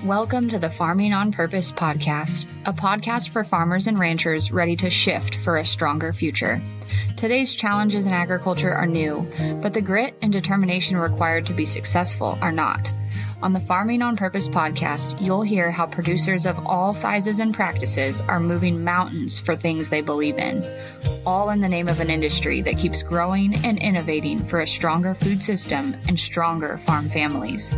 Welcome to the Farming on Purpose podcast, a podcast for farmers and ranchers ready to shift for a stronger future. Today's challenges in agriculture are new, but the grit and determination required to be successful are not. On the Farming on Purpose podcast, you'll hear how producers of all sizes and practices are moving mountains for things they believe in, all in the name of an industry that keeps growing and innovating for a stronger food system and stronger farm families.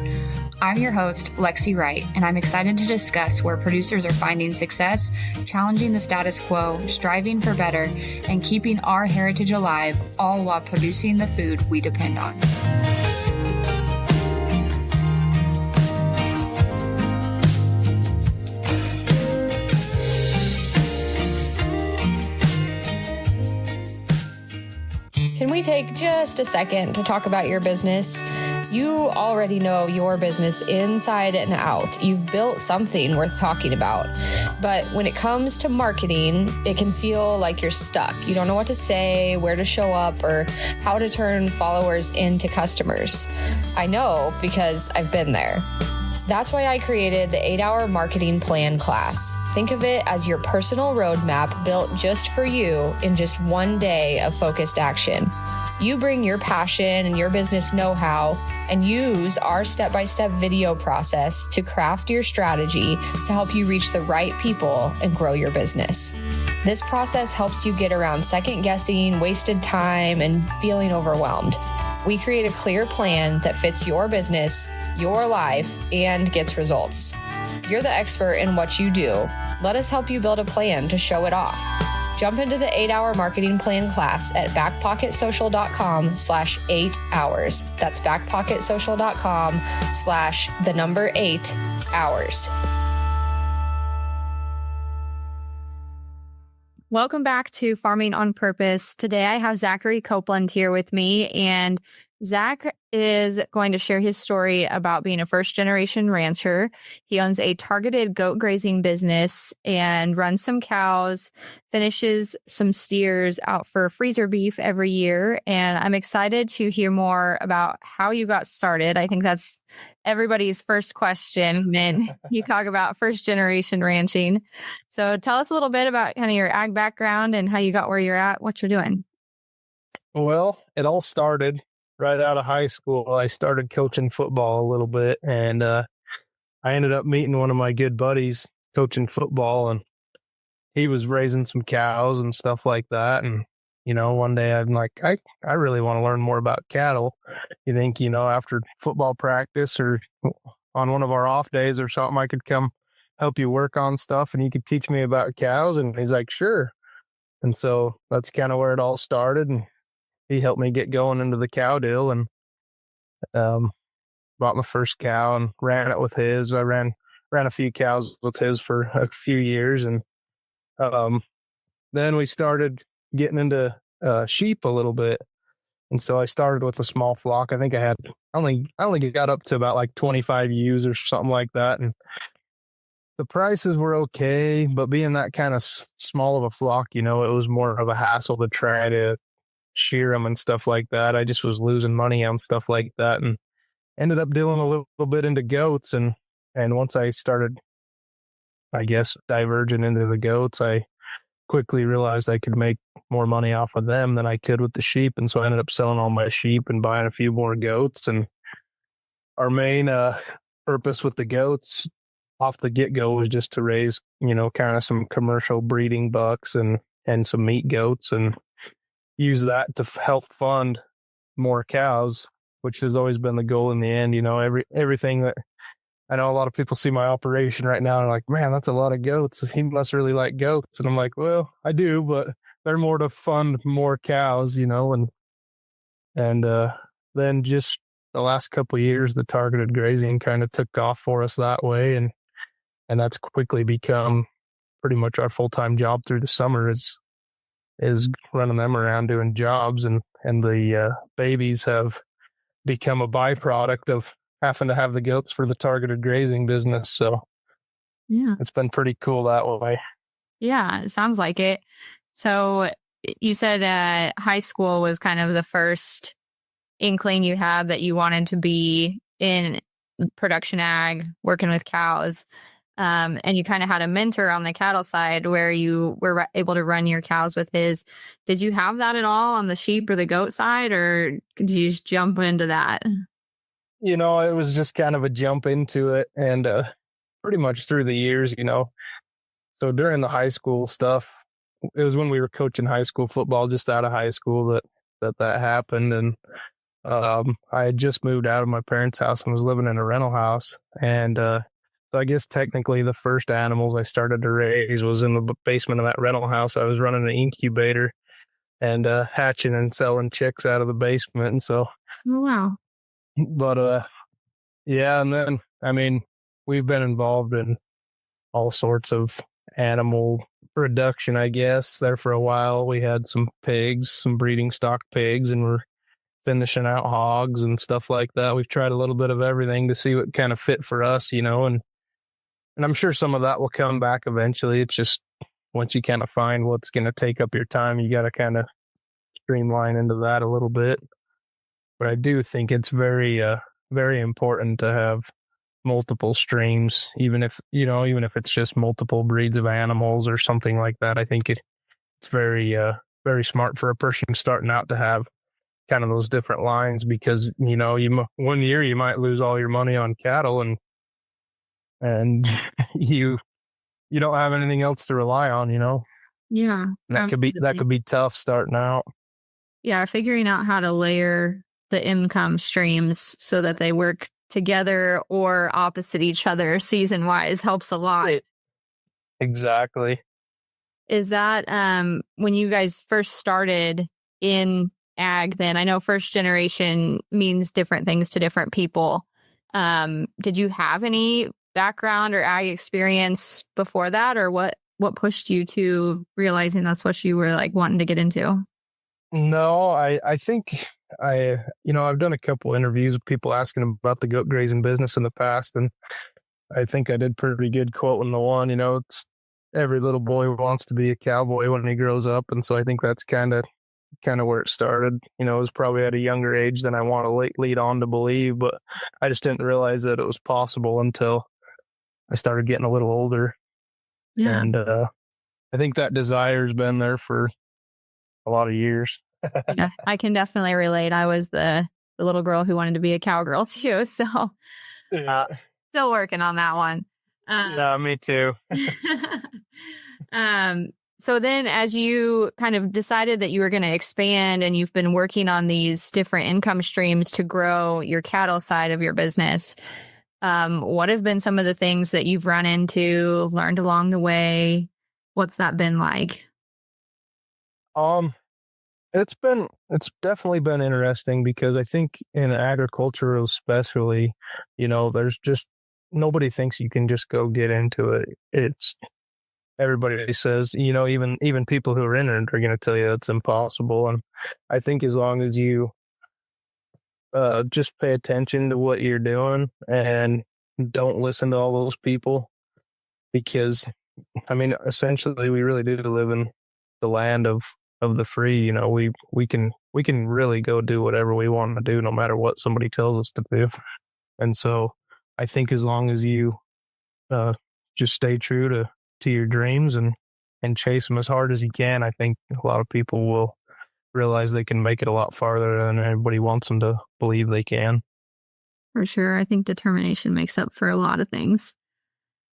I'm your host, Lexi Wright, and I'm excited to discuss where producers are finding success, challenging the status quo, striving for better, and keeping our heritage alive, all while producing the food we depend on. Can we take just a second to talk about your business? You already know your business inside and out. You've built something worth talking about. But when it comes to marketing, it can feel like you're stuck. You don't know what to say, where to show up, or how to turn followers into customers. I know because I've been there. That's why I created the 8-hour marketing plan class. Think of it as your personal roadmap built just for you in just one day of focused action. You bring your passion and your business know-how and use our step-by-step video process to craft your strategy to help you reach the right people and grow your business. This process helps you get around second-guessing, wasted time, and feeling overwhelmed. We create a clear plan that fits your business, your life, and gets results. You're the expert in what you do. Let us help you build a plan to show it off. Jump into the 8-hour marketing plan class at backpocketsocial.com/8 hours. That's backpocketsocial.com/8 hours. Welcome back to Farming on Purpose. Today I have Zak Copeland here with me, and Zak is going to share his story about being a first-generation rancher. He owns a targeted goat grazing business and runs some cows, finishes some steers out for freezer beef every year. And I'm excited to hear more about how you got started. I think that's everybody's first question when you talk about first-generation ranching. So tell us a little bit about kind of your ag background and how you got where you're at, what you're doing. Well, it all started right out of high school. I started coaching football a little bit, and I ended up meeting one of my good buddies coaching football, and he was raising some cows and stuff like that. And, one day I'm like, I really want to learn more about cattle. You think, after football practice or on one of our off days or something, I could come help you work on stuff and you could teach me about cows? And he's like, sure. And so that's kind of where it all started. And he helped me get going into the cow deal, and bought my first cow and ran it with his. I ran a few cows with his for a few years, and then we started getting into sheep a little bit. And so I started with a small flock. I think I only got up to about like 25 ewes or something like that, and the prices were okay. But being that kind of small of a flock, it was more of a hassle to try to shear them and stuff like that. I just was losing money on stuff like that, and ended up dealing a little bit into goats. And once I started, I guess, diverging into the goats, I quickly realized I could make more money off of them than I could with the sheep. And so I ended up selling all my sheep and buying a few more goats. And our main purpose with the goats off the get-go was just to raise, kind of some commercial breeding bucks and some meat goats, and use that to help fund more cows, which has always been the goal in the end. Everything that I know, a lot of people see my operation right now and are like, man, that's a lot of goats. He must really like goats. And I'm like, well, I do, but they're more to fund more cows, and then just the last couple of years, the targeted grazing kind of took off for us that way. And that's quickly become pretty much our full-time job through the summer is running them around doing jobs, and the babies have become a byproduct of having to have the goats for the targeted grazing business. So yeah, it's been pretty cool that way. Yeah, it sounds like it. So you said high school was kind of the first inkling you had that you wanted to be in production ag, working with cows. And you kind of had a mentor on the cattle side where you were able to run your cows with his. Did you have that at all on the sheep or the goat side, or did you just jump into that? It was just kind of a jump into it, and pretty much through the years, So during the high school stuff, it was when we were coaching high school football, just out of high school, that happened. And I had just moved out of my parents' house and was living in a rental house. And so I guess technically the first animals I started to raise was in the basement of that rental house. I was running an incubator and hatching and selling chicks out of the basement. And so, Oh, wow. but yeah, and then, I mean, we've been involved in all sorts of animal production, I guess. There for a while, we had some pigs, some breeding stock pigs, and we're finishing out hogs and stuff like that. We've tried a little bit of everything to see what kind of fit for us, and I'm sure some of that will come back eventually. It's just once you kind of find what's going to take up your time, you got to kind of streamline into that a little bit. But I do think it's very, very important to have multiple streams, even if it's just multiple breeds of animals or something like that. I think it's very, very smart for a person starting out to have kind of those different lines, because, one year you might lose all your money on cattle and you don't have anything else to rely on, Yeah. That could be tough starting out. Yeah. Figuring out how to layer the income streams so that they work together or opposite each other season wise helps a lot. Exactly. Is that when you guys first started in ag? Then I know first generation means different things to different people. Did you have any background or ag experience before that, or what pushed you to realizing that's what you were like wanting to get into? No, I think I've done a couple interviews with people asking about the goat grazing business in the past, and I think I did pretty good quoting the one. It's every little boy wants to be a cowboy when he grows up, and so I think that's kind of where it started. It was probably at a younger age than I want to lead on to believe, but I just didn't realize that it was possible until I started getting a little older. Yeah. And I think that desire's been there for a lot of years. Yeah, I can definitely relate. I was the little girl who wanted to be a cowgirl too, so Yeah. still working on that one. Yeah, me too. So then as you kind of decided that you were going to expand and you've been working on these different income streams to grow your cattle side of your business, what have been some of the things that you've run into, learned along the way? What's that been like? It's definitely been interesting, because I think in agriculture especially, there's just nobody thinks you can just go get into it. It's everybody says, even people who are in it are going to tell you it's impossible. And I think as long as you just pay attention to what you're doing and don't listen to all those people, because essentially we really do live in the land of the free. We can really go do whatever we want to do, no matter what somebody tells us to do. And so I think as long as you just stay true to your dreams and chase them as hard as you can, I think a lot of people will realize they can make it a lot farther than everybody wants them to believe they can. For sure. I think determination makes up for a lot of things.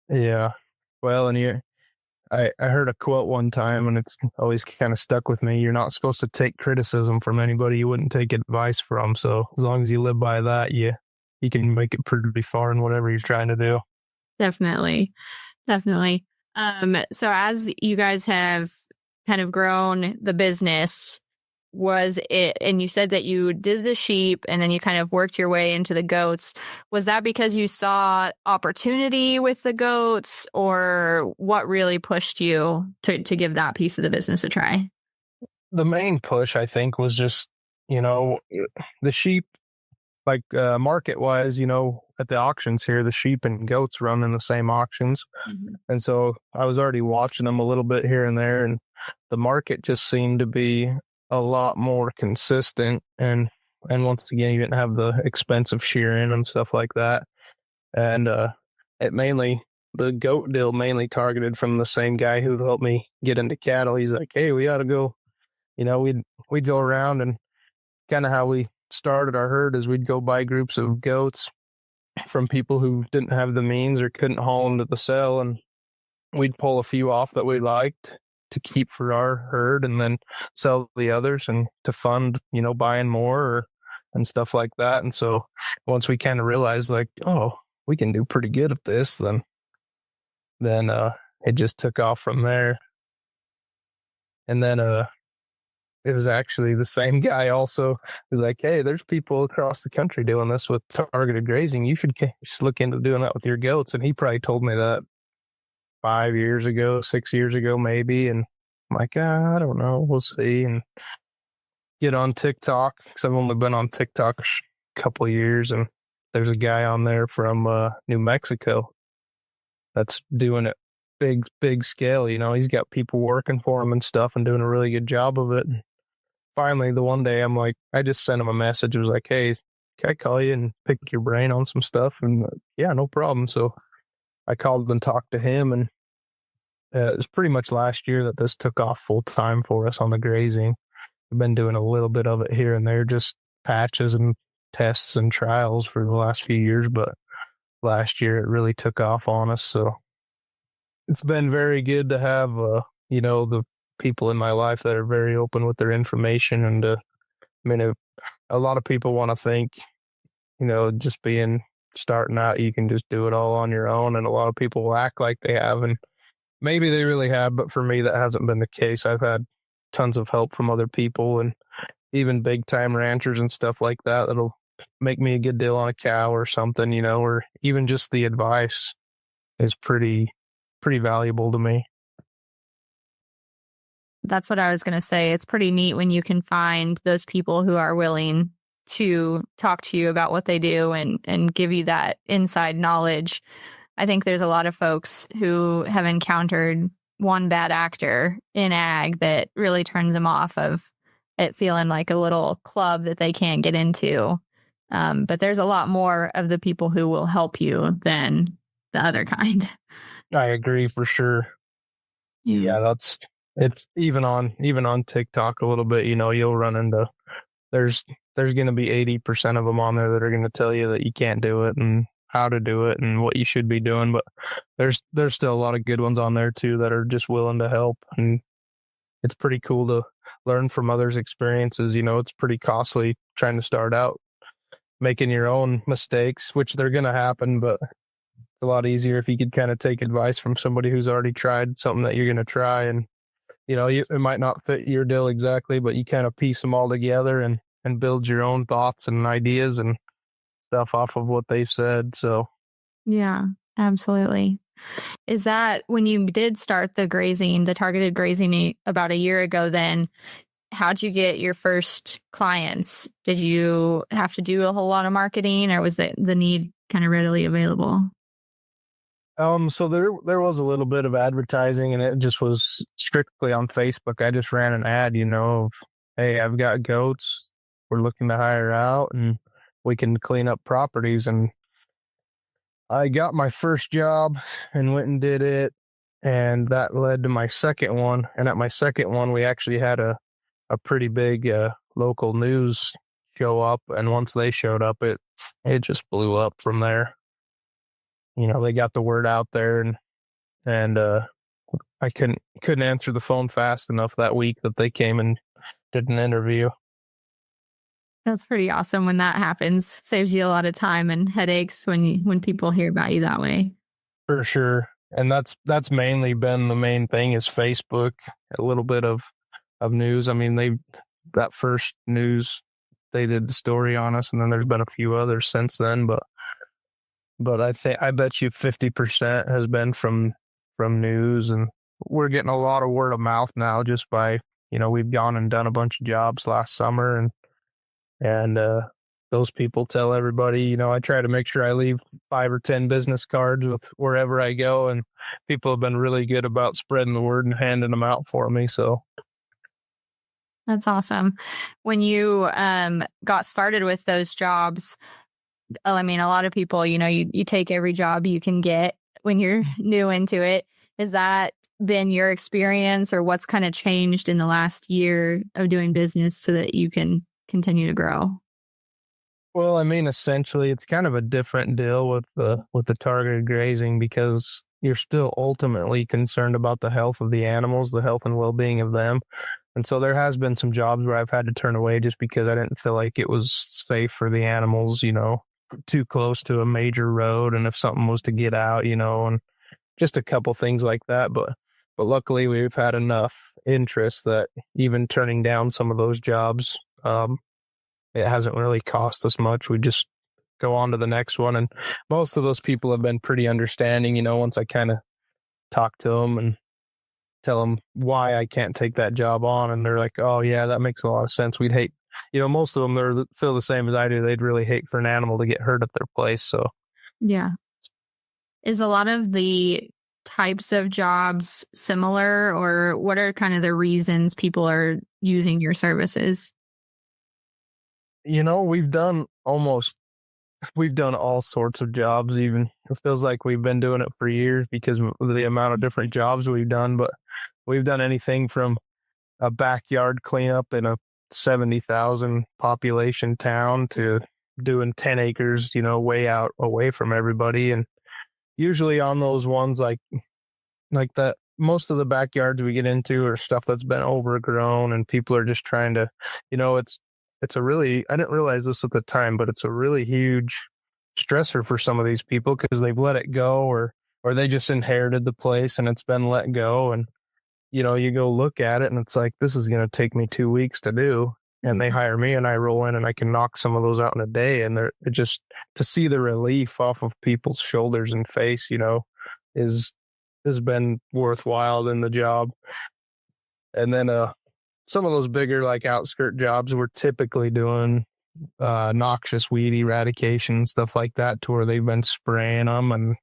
Yeah. Well, and I heard a quote one time, and it's always kind of stuck with me. You're not supposed to take criticism from anybody you wouldn't take advice from. So as long as you live by that, you can make it pretty far in whatever you're trying to do. Definitely. So as you guys have kind of grown the business, was it, and you said that you did the sheep and then you kind of worked your way into the goats. Was that because you saw opportunity with the goats, or what really pushed you to give that piece of the business a try? The main push, I think, was just, the sheep, like market wise, at the auctions here, the sheep and goats run in the same auctions. Mm-hmm. And so I was already watching them a little bit here and there, and the market just seemed to be a lot more consistent. And once again, you didn't have the expensive shearing and stuff like that. And the goat deal mainly targeted from the same guy who helped me get into cattle. He's like, hey, we ought to go, we'd go around, and kind of how we started our herd is we'd go buy groups of goats from people who didn't have the means or couldn't haul them to the sale, and we'd pull a few off that we liked to keep for our herd and then sell the others and to fund, buying more and stuff like that. And so once we kind of realized like, oh, we can do pretty good at this, then it just took off from there. And then it was actually the same guy also was like, hey, there's people across the country doing this with targeted grazing. You should just look into doing that with your goats. And he probably told me that 5 years ago, 6 years ago, maybe. And I'm like, I don't know. We'll see. And get on TikTok, because I've only been on TikTok a couple of years. And there's a guy on there from New Mexico that's doing it big scale. He's got people working for him and stuff and doing a really good job of it. And finally, the one day I'm like, I just sent him a message. It was like, hey, can I call you and pick your brain on some stuff? And yeah, no problem. So I called and talked to him, and it was pretty much last year that this took off full time for us on the grazing. We've been doing a little bit of it here and there, just patches and tests and trials for the last few years, but last year it really took off on us. So it's been very good to have, the people in my life that are very open with their information. And a lot of people want to think, just starting out, you can just do it all on your own. And a lot of people will act like they have, and maybe they really have, but for me, that hasn't been the case. I've had tons of help from other people, and even big time ranchers and stuff like that, that'll make me a good deal on a cow or something, or even just the advice is pretty valuable to me. That's what I was going to say. It's pretty neat when you can find those people who are willing to talk to you about what they do and give you that inside knowledge. I think there's a lot of folks who have encountered one bad actor in ag that really turns them off of it feeling like a little club that they can't get into. But there's a lot more of the people who will help you than the other kind. I agree for sure. Yeah, it's even on TikTok a little bit, you'll run into, there's going to be 80% of them on there that are going to tell you that you can't do it and how to do it and what you should be doing. But there's still a lot of good ones on there too that are just willing to help. And it's pretty cool to learn from others' experiences. It's pretty costly trying to start out making your own mistakes, which they're going to happen, but it's a lot easier if you could kind of take advice from somebody who's already tried something that you're going to try. And, it might not fit your deal exactly, but you kind of piece them all together and build your own thoughts and ideas and stuff off of what they've said. So, yeah, absolutely. Is that when you did start the targeted grazing about a year ago, then how'd you get your first clients? Did you have to do a whole lot of marketing, or was the need kind of readily available? So there was a little bit of advertising, and it just was strictly on Facebook. I just ran an ad, of, hey, I've got goats. We're looking to hire out, and we can clean up properties. And I got my first job and went and did it. And that led to my second one. And at my second one, we actually had a pretty big local news show up. And once they showed up, it just blew up from there. They got the word out there, and I couldn't answer the phone fast enough that week that they came and did an interview. That's pretty awesome when that happens. Saves you a lot of time and headaches when people hear about you that way. For sure. And that's mainly been the main thing is Facebook, a little bit of news. I mean, that first news, they did the story on us, and then there's been a few others since then, but I bet you 50% has been from news, and we're getting a lot of word of mouth now just by, we've gone and done a bunch of jobs last summer, and those people tell everybody, I try to make sure I leave 5 or 10 business cards with wherever I go, and people have been really good about spreading the word and handing them out for me. So that's awesome. When you got started with those jobs, I mean, a lot of people, you take every job you can get when you're new into it. Has that been your experience, or what's kind of changed in the last year of doing business so that you can continue to grow? Well, I mean, essentially, it's kind of a different deal with the targeted grazing, because you're still ultimately concerned about the health of the animals, the health and well-being of them. And so there has been some jobs where I've had to turn away just because I didn't feel like it was safe for the animals, too close to a major road, and if something was to get out, and just a couple things like that. But luckily we've had enough interest that even turning down some of those jobs, it hasn't really cost us much. We just go on to the next one. And most of those people have been pretty understanding, once I kind of talk to them and tell them why I can't take that job on. And they're like, oh yeah, that makes a lot of sense. We'd hate, most of them feel the same as I do. They'd really hate for an animal to get hurt at their place. So Yeah. Is a lot of the types of jobs similar, or what are kind of the reasons people are using your services? we've done all sorts of jobs. Even it feels like we've been doing it for years because of the amount of different jobs we've done. But we've done anything from a backyard cleanup in a 70,000 population town to doing 10 acres, way out away from everybody. And usually on those ones like that, most of the backyards we get into are stuff that's been overgrown, and people are just trying to, it's a really, I didn't realize this at the time, but it's a really huge stressor for some of these people because they've let it go, or they just inherited the place and it's been let go. And, you go look at it and it's like, this is going to take me 2 weeks to do. And they hire me and I roll in and I can knock some of those out in a day. And it just, to see the relief off of people's shoulders and face, has been worthwhile in the job. And then, some of those bigger like outskirt jobs we're typically doing noxious weed eradication, stuff like that, to where they've been spraying them and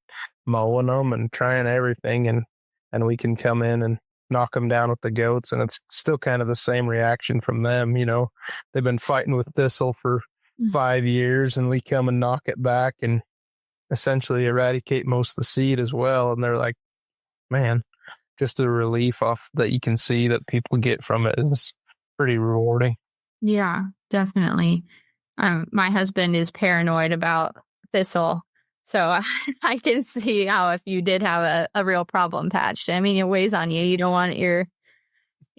mowing them and trying everything, and we can come in and knock them down with the goats, and it's still kind of the same reaction from them. They've been fighting with thistle for 5 years, and we come and knock it back and essentially eradicate most of the seed as well. And they're like, man, just the relief off that you can see that people get from it is pretty rewarding. Yeah, definitely. My husband is paranoid about thistle, so I can see how if you did have a real problem patch, I mean, it weighs on you. You don't want your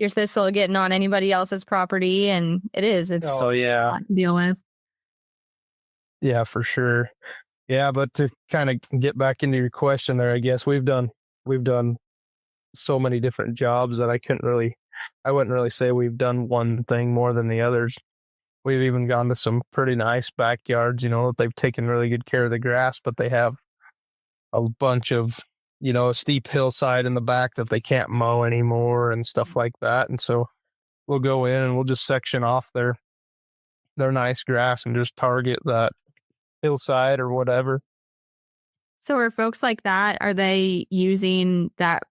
thistle getting on anybody else's property, and it's oh yeah, a lot to deal with. Yeah, for sure. Yeah, but to kind of get back into your question there, I guess we've done so many different jobs that I wouldn't really say we've done one thing more than the others. We've even gone to some pretty nice backyards, they've taken really good care of the grass, but they have a bunch of, a steep hillside in the back that they can't mow anymore and stuff like that. And so we'll go in and we'll just section off their nice grass and just target that hillside or whatever. So are folks like that, are they using that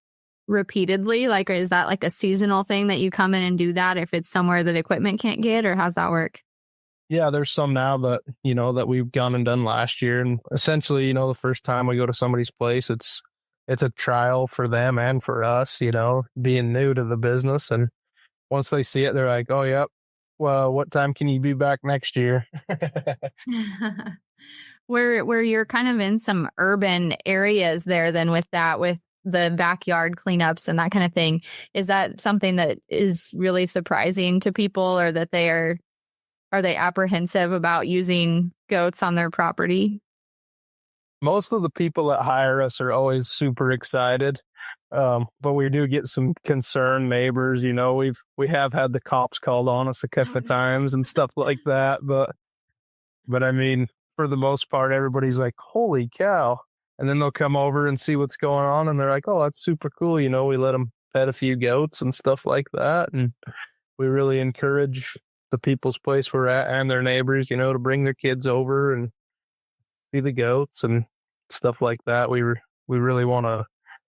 repeatedly? Like, is that like a seasonal thing that you come in and do that if it's somewhere that equipment can't get, or how's that work? Yeah, there's some now that, that we've gone and done last year. And essentially, the first time we go to somebody's place, it's a trial for them and for us, being new to the business. And once they see it, they're like, oh, yep. Well, what time can you be back next year? Where you're kind of in some urban areas there, then with the backyard cleanups and that kind of thing, is that something that is really surprising to people, or that are they apprehensive about using goats on their property? Most of the people that hire us are always super excited. But we do get some concerned neighbors. We have had the cops called on us a couple of times and stuff like that. But I mean, for the most part, everybody's like, holy cow. And then they'll come over and see what's going on. And they're like, oh, that's super cool. We let them pet a few goats and stuff like that. And we really encourage the people's place we're at and their neighbors, to bring their kids over and see the goats and stuff like that. We really want to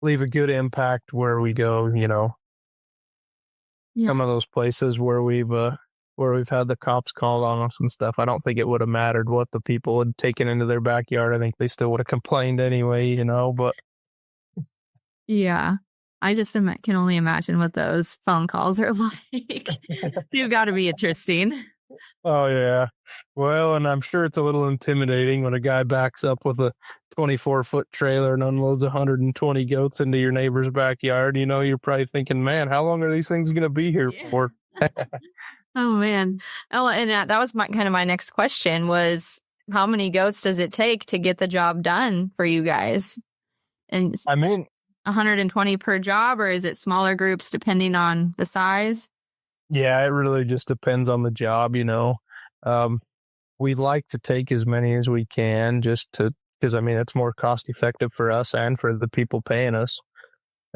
leave a good impact where we go. Yeah. Some of those places where we've where we've had the cops called on us and stuff, I don't think it would have mattered what the people had taken into their backyard. I think they still would have complained anyway, you know, but Yeah. I just can only imagine what those phone calls are like. They've got to be interesting. oh yeah. Well, and I'm sure it's a little intimidating when a guy backs up with a 24-foot trailer and unloads 120 goats into your neighbor's backyard. You know, you're probably thinking, man, how long are these things going to be here for? Oh man. Oh, and that was my next question was, how many goats does it take to get the job done for you guys? And I mean, 120 per job, or is it smaller groups depending on the size? yeah, it really just depends on the job, you know. We like to take as many as we can because I mean, it's more cost effective for us and for the people paying us.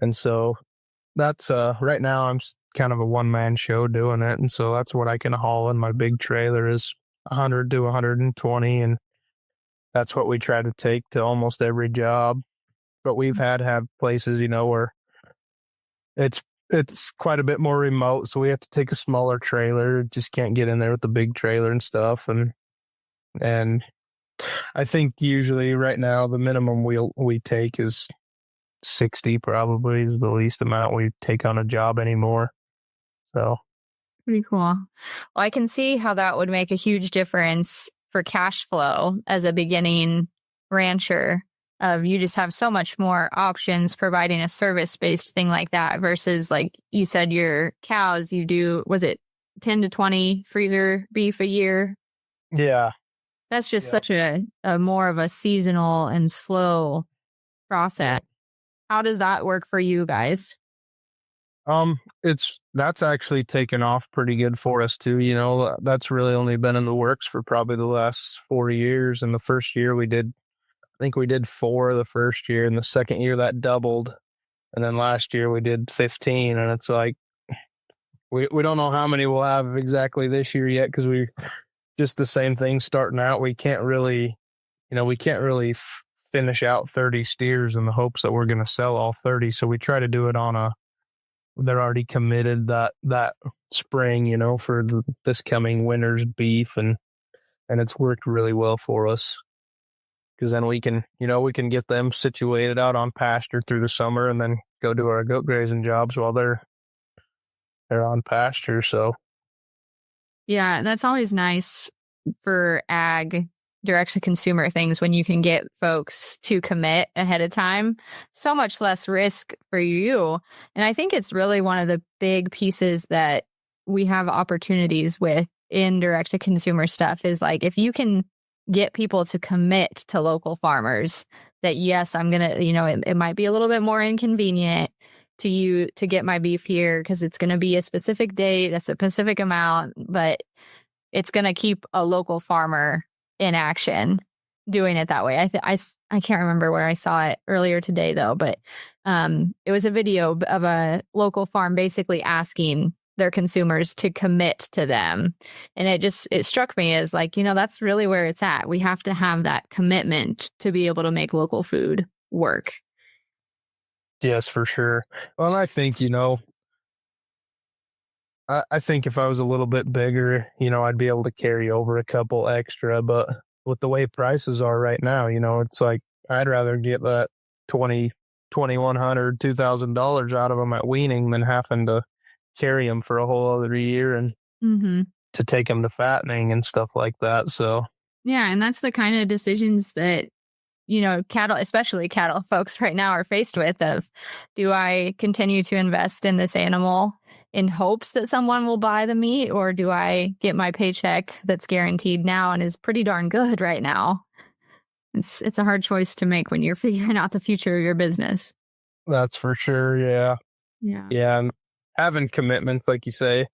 And so that's right now I'm kind of a one-man show doing it. And so that's what I can haul in my big trailer is 100 to 120. And that's what we try to take to almost every job. But we've had to have places, you know, where it's quite a bit more remote, so we have to take a smaller trailer. Just can't get in there with the big trailer and stuff. And I think usually right now the minimum we take is 60. Probably is the least amount we take on a job anymore. So Pretty cool. Well, I can see how that would make a huge difference for cash flow as a beginning rancher. You just have so much more options providing a service-based thing like that versus, like you said, your cows, you do, was it 10 to 20 freezer beef a year? yeah. That's just such a more of a seasonal and slow process. How does that work for you guys? That's actually taken off pretty good for us too. You know, that's really only been in the works for probably the last 4 years. And the first year I think we did 4 the first year, and the second year that doubled. And then last year we did 15, and it's like, we don't know how many we'll have exactly this year yet. Cause we just the same thing starting out. We can't really finish out 30 steers in the hopes that we're going to sell all 30. So we try to do it they're already committed that spring, you know, for this coming winter's beef. And it's worked really well for us. Because then we can get them situated out on pasture through the summer and then go do our goat grazing jobs while they're on pasture. So, Yeah, that's always nice for ag direct to consumer things when you can get folks to commit ahead of time. So much less risk for you. And I think it's really one of the big pieces that we have opportunities with in direct to consumer stuff is like, if you can get people to commit to local farmers that, yes, I'm going to, you know, it might be a little bit more inconvenient to you to get my beef here because it's going to be a specific date, a specific amount, but it's going to keep a local farmer in action doing it that way. I can't remember where I saw it earlier today though, but it was a video of a local farm basically asking their consumers to commit to them. And it struck me as like, you know, that's really where it's at. We have to have that commitment to be able to make local food work. yes, for sure. Well, and I think, you know, I think if I was a little bit bigger, you know, I'd be able to carry over a couple extra, but with the way prices are right now, you know, it's like, I'd rather get that $2,100, $2,000 out of them at weaning than having to carry them for a whole other year and to take them to fattening and stuff like that. So yeah, and that's the kind of decisions that, you know, especially cattle folks right now are faced with of, do I continue to invest in this animal in hopes that someone will buy the meat, or do I get my paycheck that's guaranteed now and is pretty darn good right now? It's a hard choice to make when you're figuring out the future of your business. that's for sure. Yeah. And having commitments, like you say,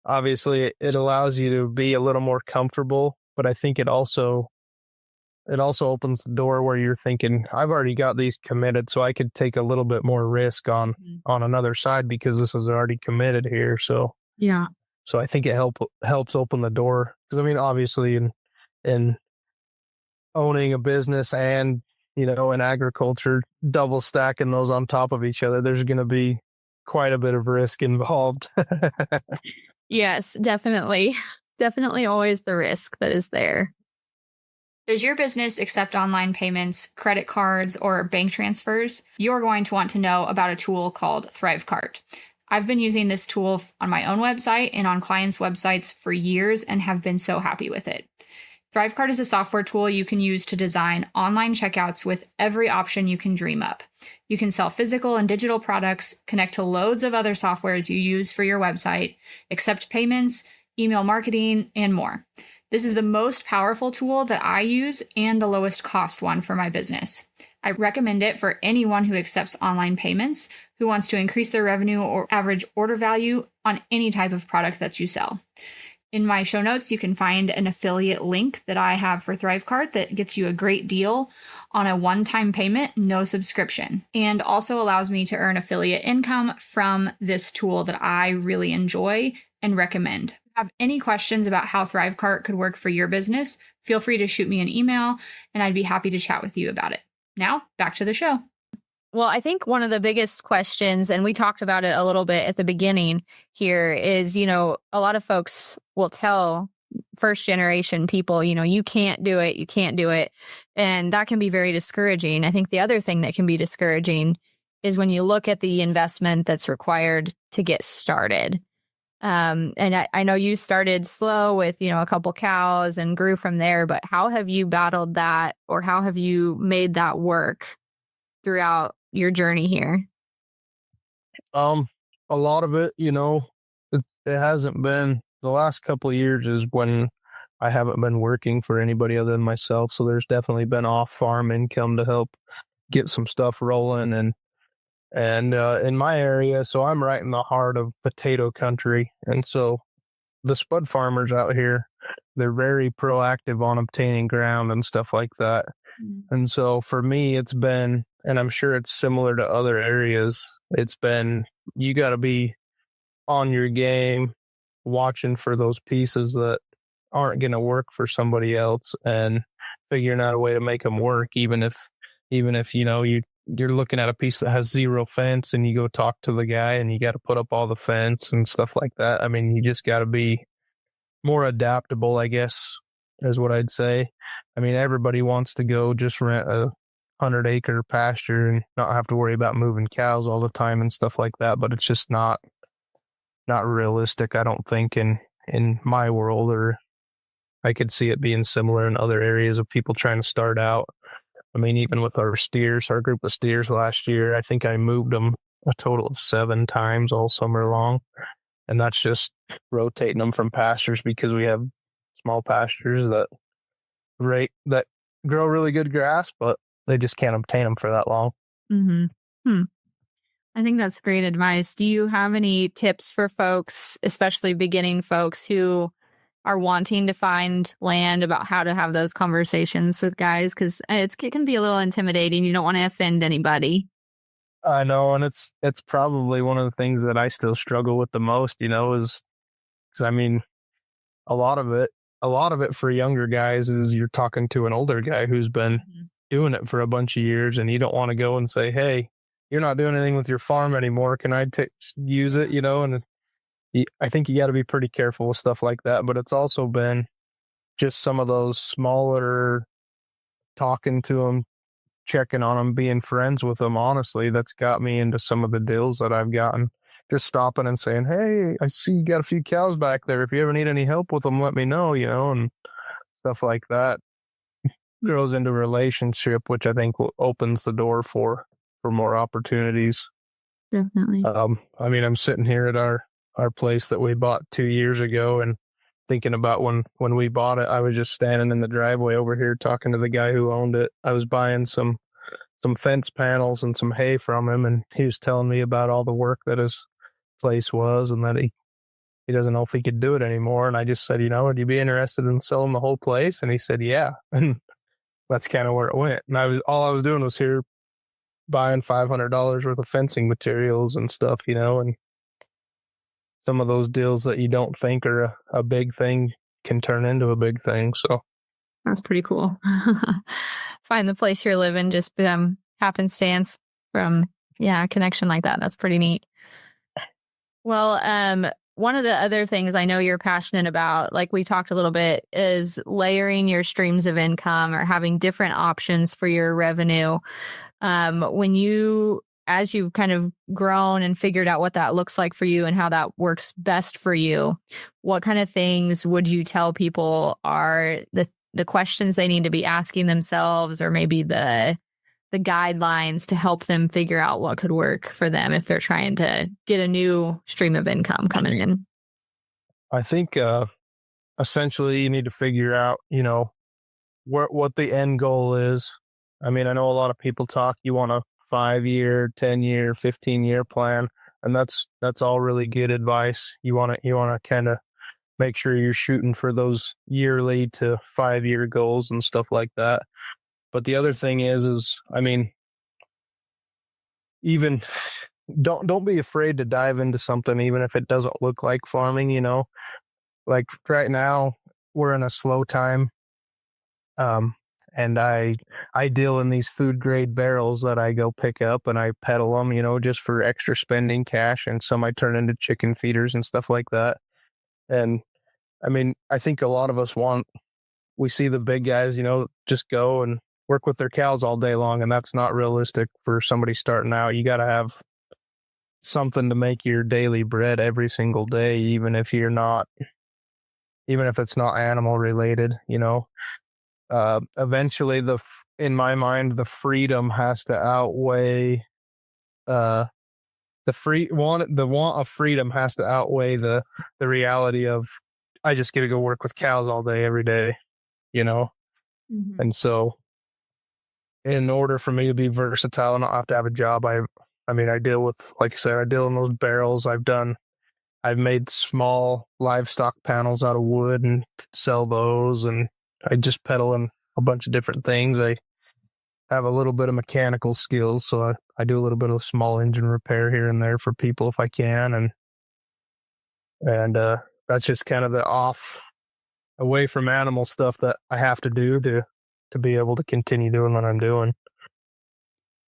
obviously it allows you to be a little more comfortable, but I think it also opens the door where you're thinking, I've already got these committed, so I could take a little bit more risk on another side because this is already committed here. So yeah. So I think it helps open the door. Because I mean, obviously in owning a business and, you know, in agriculture, double stacking those on top of each other, there's going to be quite a bit of risk involved. Yes, definitely. Definitely always the risk that is there. Does your business accept online payments, credit cards, or bank transfers? You're going to want to know about a tool called ThriveCart. I've been using this tool on my own website and on clients' websites for years and have been so happy with it. ThriveCart is a software tool you can use to design online checkouts with every option you can dream up. You can sell physical and digital products, connect to loads of other softwares you use for your website, accept payments, email marketing, and more. This is the most powerful tool that I use and the lowest cost one for my business. I recommend it for anyone who accepts online payments, who wants to increase their revenue or average order value on any type of product that you sell. In my show notes, you can find an affiliate link that I have for ThriveCart that gets you a great deal on a one-time payment, no subscription, and also allows me to earn affiliate income from this tool that I really enjoy and recommend. If you have any questions about how ThriveCart could work for your business, feel free to shoot me an email and I'd be happy to chat with you about it. Now, back to the show. Well, I think one of the biggest questions, and we talked about it a little bit at the beginning here, is, a lot of folks will tell first generation people, you can't do it, you can't do it. And that can be very discouraging. I think the other thing that can be discouraging is when you look at the investment that's required to get started. And I know you started slow with, a couple cows and grew from there, but how have you battled that, or how have you made that work throughout your journey here? A lot of it, it hasn't been, the last couple of years is when I haven't been working for anybody other than myself. So there's definitely been off farm income to help get some stuff rolling. And in my area, so I'm right in the heart of potato country. And so the spud farmers out here, they're very proactive on obtaining ground and stuff like that. Mm-hmm. And so for me, it's been, and I'm sure it's similar to other areas, it's been, you got to be on your game, watching for those pieces that aren't going to work for somebody else and figuring out a way to make them work, even if you're looking at a piece that has zero fence and you go talk to the guy and you got to put up all the fence and stuff like that. I mean, you just got to be more adaptable, I guess, is what I'd say. I mean, everybody wants to go just rent a 100-acre pasture and not have to worry about moving cows all the time and stuff like that. But it's just not realistic, I don't think, in my world, or I could see it being similar in other areas of people trying to start out. I mean, even with our group of steers last year, I think I moved them a total of 7 times all summer long. And that's just rotating them from pastures, because we have small pastures that grow really good grass, but they just can't obtain them for that long. Mm-hmm. I think that's great advice. Do you have any tips for folks, especially beginning folks who are wanting to find land, about how to have those conversations with guys? Because it can be a little intimidating. You don't want to offend anybody. I know, and it's probably one of the things that I still struggle with the most, is because, I mean, a lot of it for younger guys is you're talking to an older guy who's been doing it for a bunch of years, and you don't want to go and say, hey, you're not doing anything with your farm anymore. Can I use it? And I think you got to be pretty careful with stuff like that. But it's also been just some of those smaller, talking to them, checking on them, being friends with them, honestly, that's got me into some of the deals that I've gotten. Just stopping and saying, hey, I see you got a few cows back there. If you ever need any help with them, let me know, and stuff like that grows into a relationship, which I think opens the door for more opportunities. Definitely. I mean, I'm sitting here at our place that we bought 2 years ago, and thinking about when we bought it, I was just standing in the driveway over here talking to the guy who owned it. I was buying some fence panels and some hay from him, and he was telling me about all the work that his place was, and that he doesn't know if he could do it anymore. And I just said, would you be interested in selling the whole place? And he said, yeah. And that's kind of where it went. And all I was doing was here buying $500 worth of fencing materials and stuff, and some of those deals that you don't think are a big thing can turn into a big thing. So that's pretty cool. Find the place you're living, just happenstance from a connection like that. That's pretty neat. Well, one of the other things I know you're passionate about, like we talked a little bit, is layering your streams of income or having different options for your revenue. As you've kind of grown and figured out what that looks like for you and how that works best for you, what kind of things would you tell people are the questions they need to be asking themselves, or maybe the guidelines to help them figure out what could work for them if they're trying to get a new stream of income coming in? I think essentially you need to figure out, what the end goal is. I mean, I know a lot of people talk, you want a 5-year, 10-year, 15-year plan, and that's all really good advice. You want to kind of make sure you're shooting for those yearly to 5-year goals and stuff like that. But the other thing is I mean, even don't be afraid to dive into something, even if it doesn't look like farming, like right now we're in a slow time. And I deal in these food grade barrels that I go pick up and I peddle them, just for extra spending cash. And some I turn into chicken feeders and stuff like that. And I mean, I think a lot of us we see the big guys, just go and work with their cows all day long. And that's not realistic for somebody starting out. You got to have something to make your daily bread every single day, even if it's not animal related, eventually in my mind, the freedom has to outweigh, the want of freedom has to outweigh the reality of, I just get to go work with cows all day, every day, Mm-hmm. And so in order for me to be versatile and not have to have a job, I deal with, like I said, I deal in those barrels. I've made small livestock panels out of wood and sell those, and I just peddle in a bunch of different things. I have a little bit of mechanical skills, so I do a little bit of small engine repair here and there for people if I can, and that's just kind of the away from animal stuff that I have to do to be able to continue doing what I'm doing.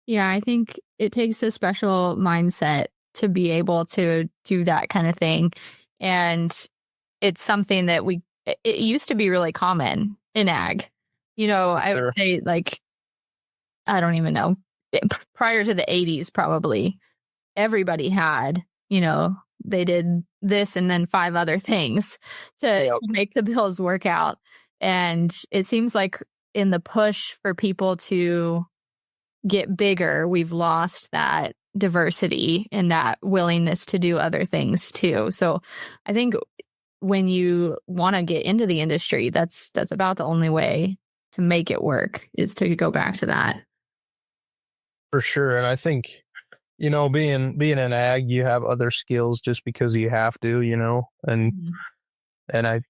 Yeah, I think it takes a special mindset to be able to do that kind of thing. And it's something that it used to be really common in ag. I would say, like, I don't even know, prior to the 80s, probably everybody had, they did this and then 5 other things to make the bills work out. And it seems like in the push for people to get bigger, we've lost that diversity and that willingness to do other things too. So I think when you want to get into the industry, that's about the only way to make it work, is to go back to that. For sure. And I think, being in ag, you have other skills just because you have to, and Mm-hmm. and I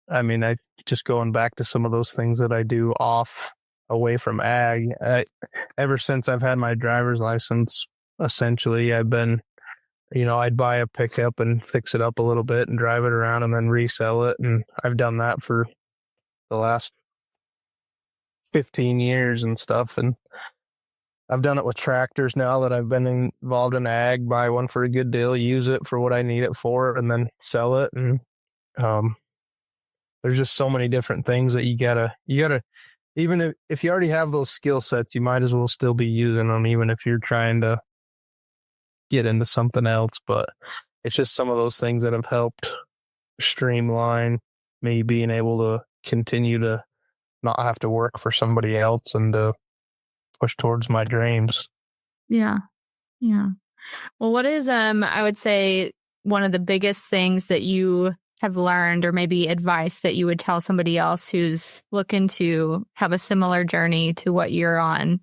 just going back to some of those things that I do away from ag, ever since I've had my driver's license, essentially I've been, I'd buy a pickup and fix it up a little bit and drive it around and then resell it. And I've done that for the last 15 years and stuff. And I've done it with tractors now that I've been involved in ag, buy one for a good deal, use it for what I need it for, and then sell it. And there's just so many different things that you gotta, even if you already have those skill sets, you might as well still be using them, even if you're trying to get into something else. But it's just some of those things that have helped streamline me being able to continue to not have to work for somebody else and to push towards my dreams. Yeah. Well, what is, I would say, one of the biggest things that you have learned, or maybe advice that you would tell somebody else who's looking to have a similar journey to what you're on,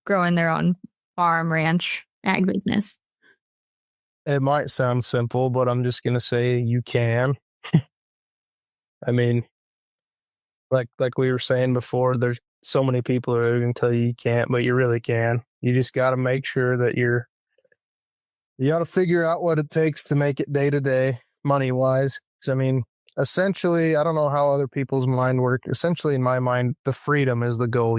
growing their own farm, ranch, ag business? It might sound simple, but I'm just going to say you can. I mean, like we were saying before, there's so many people who are going to tell you can't, but you really can. You just got to make sure that you got to figure out what it takes to make it day to day, money wise. I mean, essentially, I don't know how other people's mind work. Essentially, in my mind, the freedom is the goal.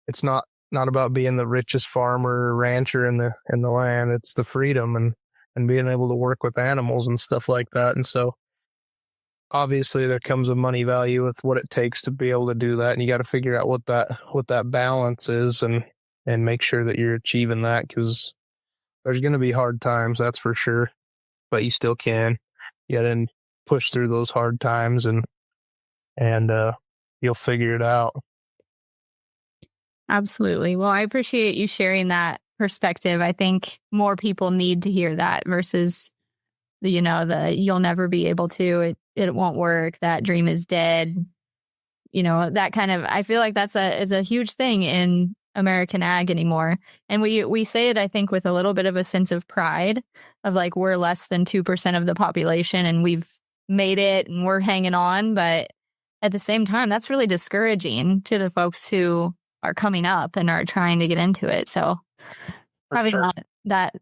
It's not about being the richest farmer or rancher in the land. It's the freedom, and and being able to work with animals and stuff like that. And so obviously there comes a money value with what it takes to be able to do that. And you got to figure out what that balance is and make sure that you're achieving that, because there's going to be hard times, that's for sure, but you still can. You got to push through those hard times and you'll figure it out. Absolutely. Well, I appreciate you sharing that perspective. I think more people need to hear that versus the you'll never be able to, it won't work, that dream is dead. That kind of, I feel like is a huge thing in American ag anymore. And we say it, I think, with a little bit of a sense of pride of like, we're less than 2% of the population and we've made it and we're hanging on. But at the same time, that's really discouraging to the folks who are coming up and are trying to get into it. So having that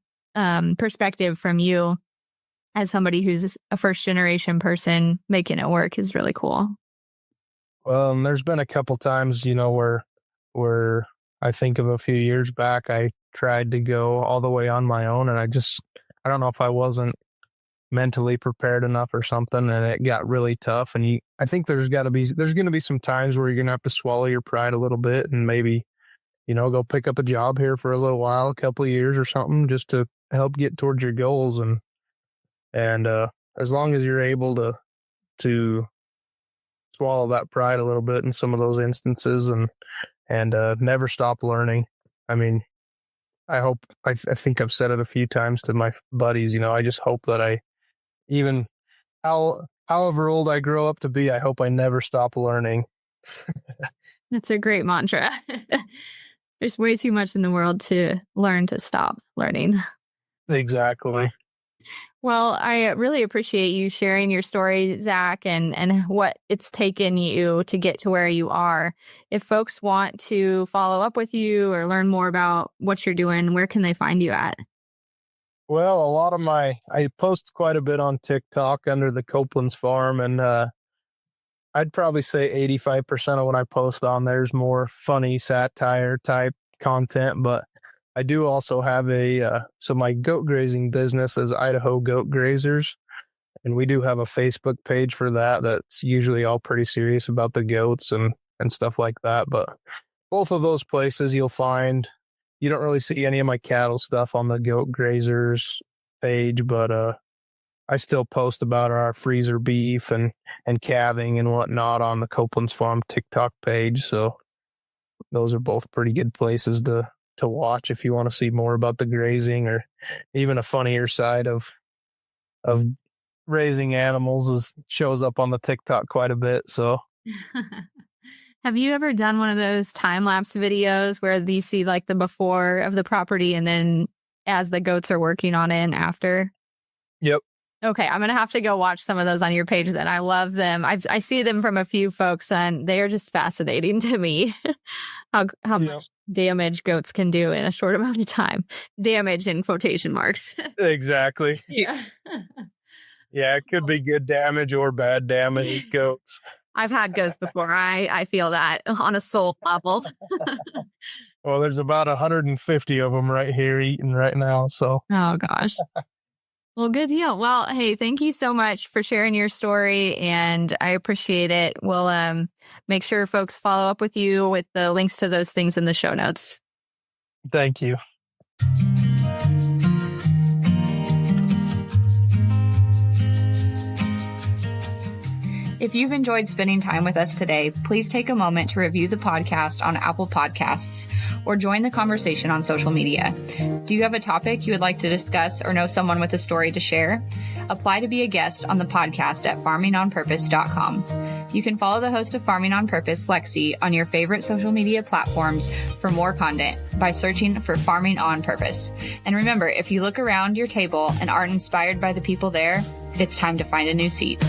perspective from you as somebody who's a first generation person making it work is really cool. Well, and there's been a couple times, where I think of a few years back, I tried to go all the way on my own, and I don't know if I wasn't mentally prepared enough or something, and it got really tough. And I think there's going to be some times where you're going to have to swallow your pride a little bit and maybe, go pick up a job here for a little while, a couple of years or something, just to help get towards your goals. And as long as you're able to swallow that pride a little bit in some of those instances and never stop learning. I mean, I think I've said it a few times to my buddies, I just hope that even however old I grow up to be, I hope I never stop learning. That's a great mantra. There's way too much in the world to learn to stop learning. Exactly. Well, I really appreciate you sharing your story, Zach, and what it's taken you to get to where you are. If folks want to follow up with you or learn more about what you're doing, where can they find you at? Well, I post quite a bit on TikTok under the Copeland's Farm, and I'd probably say 85% of what I post on there's more funny satire type content, but I do also have so my goat grazing business is Idaho Goat Grazers, and we do have a Facebook page for that. That's usually all pretty serious about the goats and stuff like that. But both of those places you don't really see any of my cattle stuff on the Goat Grazers page, but I still post about our freezer beef and calving and whatnot on the Copeland's Farm TikTok page. So those are both pretty good places to watch if you want to see more about the grazing or even a funnier side of raising animals shows up on the TikTok quite a bit. So have you ever done one of those time-lapse videos where you see like the before of the property and then as the goats are working on it and after? Yep. Okay, I'm going to have to go watch some of those on your page then. I love them. I see them from a few folks and they are just fascinating to me. how much damage goats can do in a short amount of time. Damage in quotation marks. Exactly. Yeah. Yeah, it could be good damage or bad damage goats. I've had goats before. I feel that on a soul level. Well, there's about 150 of them right here eating right now. So. Oh, gosh. Well, good deal. Well, hey, thank you so much for sharing your story, and I appreciate it. We'll make sure folks follow up with you with the links to those things in the show notes. Thank you. If you've enjoyed spending time with us today, please take a moment to review the podcast on Apple Podcasts or join the conversation on social media. Do you have a topic you would like to discuss or know someone with a story to share? Apply to be a guest on the podcast at farmingonpurpose.com. You can follow the host of Farming on Purpose, Lexi, on your favorite social media platforms for more content by searching for Farming on Purpose. And remember, if you look around your table and aren't inspired by the people there, it's time to find a new seat.